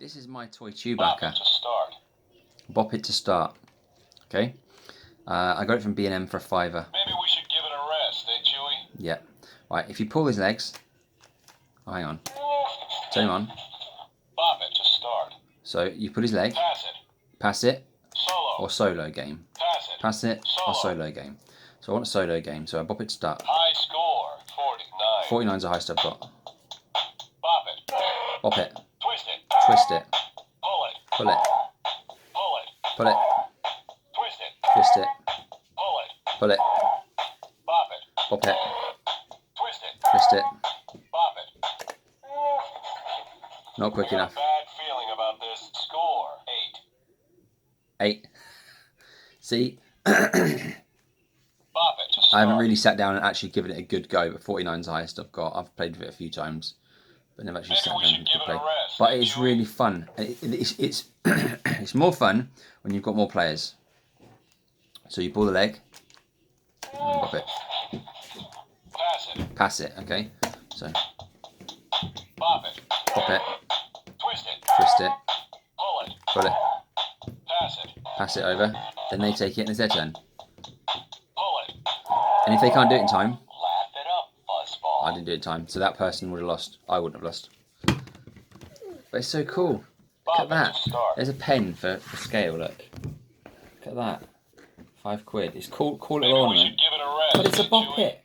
This is my toy Bop it Chewbacca. to start. Bop it to start. Okay. I got it from B&M for £5. Maybe we should give it a rest, eh, Chewie? Yeah. Right. If you pull his legs, hang on. Turn him on. Bop it to start. So you put his leg. Pass it. Solo. Or solo game. Pass it. Or solo game. So I want a solo game. So I bop it to start. High score, 49. 49's the highest I've got. Bop it. Bop it. Twist it. Twist it. Pull it. Pull it. Pull it. Pull it. Twist it. Twist it. Pull it. Pull it. Bop it. Bop it. Twist it. Twist it. Bop it. Not quick enough. Bad feeling about this. Score, 8. See? Bop it to start. I haven't really sat down and actually given it a good go, but 49's the highest I've got. I've played with it a few times, but never actually Maybe sat we down should and give it a play. rest, But eh, it's Chewie? really fun. It's it's more fun when you've got more players. So you pull the leg, and bop it. Pass it. Pass it, okay? So Bop it. bop it, Twist it. twist it, Pull it. pull it, Pass it. pass it over. Then they take it and it's their turn. Pull it. And if they can't do it in time, Laugh it up, fuzzball. I didn't do it in time, so that person would have lost. I wouldn't have lost. But it's so cool. Look at that. There's a pen for scale, look. Look at that. £5. It's cool little Maybe we ornament. should give it a rest. But it's a eh, bop Chewie? it.